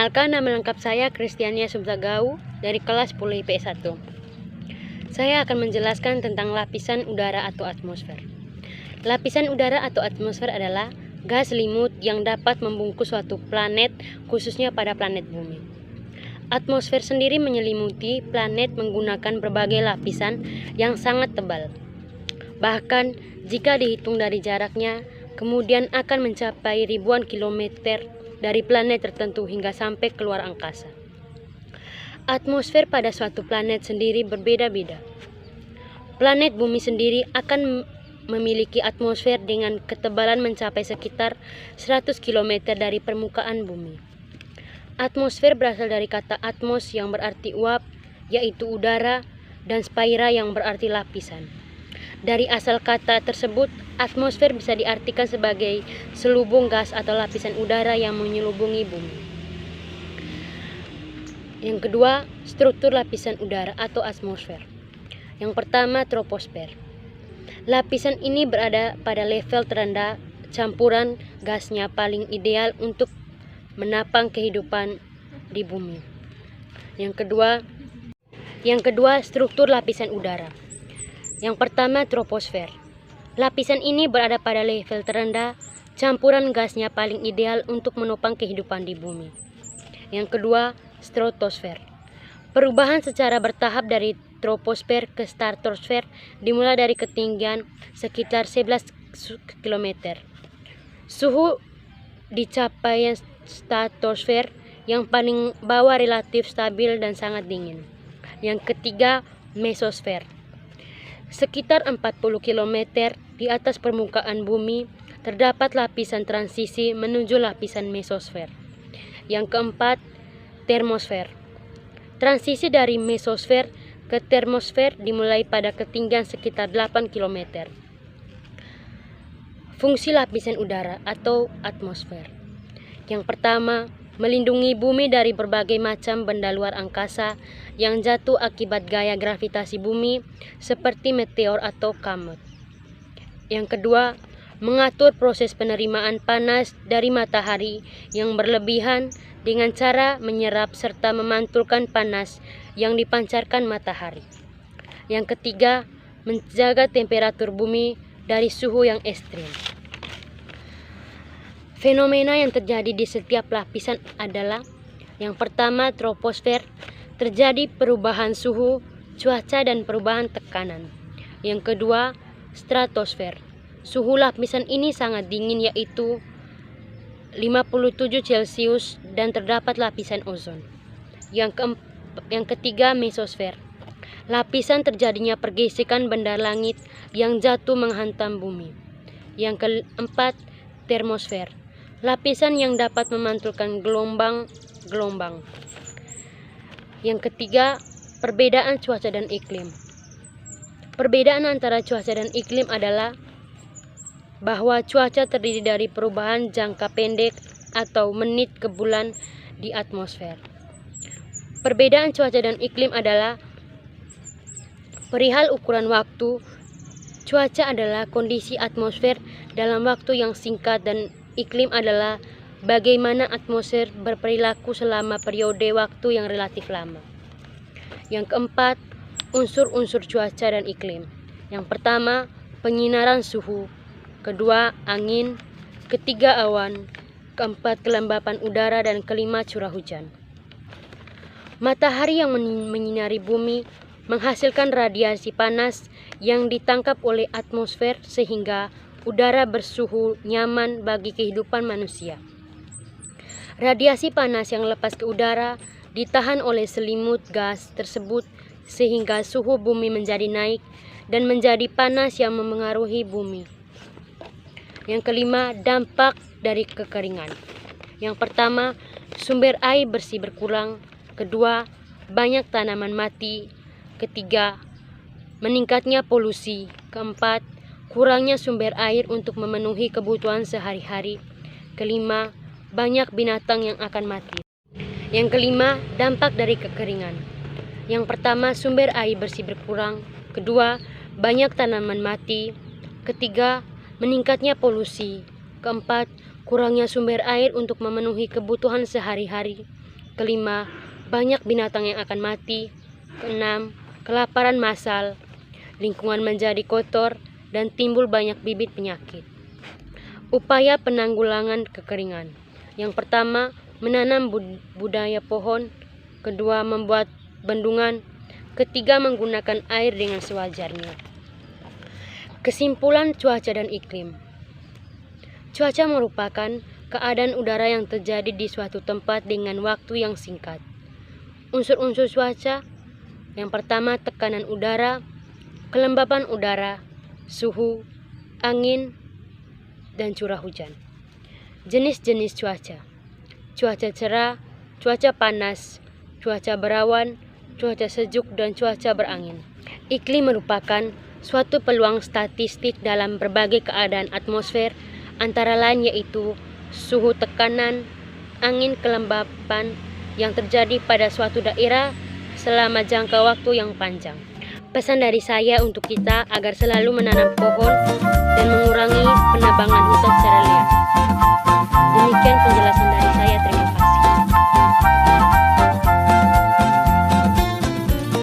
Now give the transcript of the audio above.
Perkenalkan, nama lengkap saya Kristiania Sumsagau dari kelas 10 IPS 1. Saya akan menjelaskan tentang lapisan udara atau atmosfer. Lapisan udara atau atmosfer adalah gas selimut yang dapat membungkus suatu planet, khususnya pada planet bumi. Atmosfer sendiri menyelimuti planet menggunakan berbagai lapisan yang sangat tebal. Bahkan jika dihitung dari jaraknya, kemudian akan mencapai ribuan kilometer dari planet tertentu hingga sampai keluar angkasa. Atmosfer pada suatu planet sendiri berbeda-beda. Planet bumi sendiri akan memiliki atmosfer dengan ketebalan mencapai sekitar 100 km dari permukaan bumi. Atmosfer berasal dari kata atmos yang berarti uap, yaitu udara, dan spaira yang berarti lapisan. Dari asal kata tersebut, atmosfer bisa diartikan sebagai selubung gas atau lapisan udara yang menyelubungi bumi. Yang kedua, struktur lapisan udara atau atmosfer. Yang pertama, troposfer. Lapisan ini berada pada level terendah, campuran gasnya paling ideal untuk menapang kehidupan di bumi. Yang kedua, struktur lapisan udara. Yang pertama, troposfer. Lapisan ini berada pada level terendah, campuran gasnya paling ideal untuk menopang kehidupan di bumi. Yang kedua, stratosfer. Perubahan secara bertahap dari troposfer ke stratosfer dimulai dari ketinggian sekitar 11 km. Suhu di capaian stratosfer yang paling bawah relatif stabil dan sangat dingin. Yang ketiga, mesosfer. Sekitar 40 km di atas permukaan bumi terdapat lapisan transisi menuju lapisan mesosfer. Yang keempat, termosfer. Transisi dari mesosfer ke termosfer dimulai pada ketinggian sekitar 8 km. Fungsi lapisan udara atau atmosfer. Yang pertama, melindungi bumi dari berbagai macam benda luar angkasa yang jatuh akibat gaya gravitasi bumi seperti meteor atau komet. Yang kedua, mengatur proses penerimaan panas dari matahari yang berlebihan dengan cara menyerap serta memantulkan panas yang dipancarkan matahari. Yang ketiga, menjaga temperatur bumi dari suhu yang ekstrim. Fenomena yang terjadi di setiap lapisan adalah: yang pertama, troposfer, terjadi perubahan suhu, cuaca, dan perubahan tekanan. Yang kedua, stratosfer. Suhu lapisan ini sangat dingin, yaitu 57 Celcius, dan terdapat lapisan ozon. Yang ketiga, mesosfer. Lapisan terjadinya pergesekan benda langit yang jatuh menghantam bumi. Yang keempat, termosfer. Lapisan yang dapat memantulkan gelombang-gelombang. Yang ketiga, perbedaan cuaca dan iklim. Perbedaan antara cuaca dan iklim adalah bahwa cuaca terdiri dari perubahan jangka pendek atau menit ke bulan di atmosfer. Perbedaan cuaca dan iklim adalah perihal ukuran waktu. Cuaca adalah kondisi atmosfer dalam waktu yang singkat, dan iklim adalah bagaimana atmosfer berperilaku selama periode waktu yang relatif lama. Yang keempat, unsur-unsur cuaca dan iklim. Yang pertama, penyinaran suhu. Kedua, angin. Ketiga, awan. Keempat, kelembapan udara. Dan kelima, curah hujan. Matahari yang menyinari bumi menghasilkan radiasi panas yang ditangkap oleh atmosfer sehingga udara bersuhu nyaman bagi kehidupan manusia. Radiasi panas yang lepas ke udara ditahan oleh selimut gas tersebut sehingga suhu bumi menjadi naik dan menjadi panas yang memengaruhi bumi. Yang kelima, dampak dari kekeringan. Yang pertama, sumber air bersih berkurang. Kedua, banyak tanaman mati. Ketiga, meningkatnya polusi. Keempat, kurangnya sumber air untuk memenuhi kebutuhan sehari-hari. Kelima, banyak binatang yang akan mati. Yang kelima, dampak dari kekeringan. Yang pertama, sumber air bersih berkurang. Kedua, banyak tanaman mati. Ketiga, meningkatnya polusi. Keempat, kurangnya sumber air untuk memenuhi kebutuhan sehari-hari. Kelima, banyak binatang yang akan mati. Keenam, kelaparan massal, lingkungan menjadi kotor, dan timbul banyak bibit penyakit. Upaya penanggulangan kekeringan. Yang pertama, menanam budaya pohon. Kedua, membuat bendungan. Ketiga, menggunakan air dengan sewajarnya. Kesimpulan cuaca dan iklim. Cuaca merupakan keadaan udara yang terjadi di suatu tempat dengan waktu yang singkat. Unsur-unsur cuaca. Yang pertama, tekanan udara, kelembapan udara, suhu, angin, dan curah hujan. Jenis-jenis cuaca. Cuaca cerah, cuaca panas, cuaca berawan, cuaca sejuk, dan cuaca berangin. Iklim merupakan suatu peluang statistik dalam berbagai keadaan atmosfer, antara lain yaitu suhu, tekanan, angin, kelembapan yang terjadi pada suatu daerah selama jangka waktu yang panjang. Pesan dari saya untuk kita agar selalu menanam pohon dan mengurangi penebangan hutan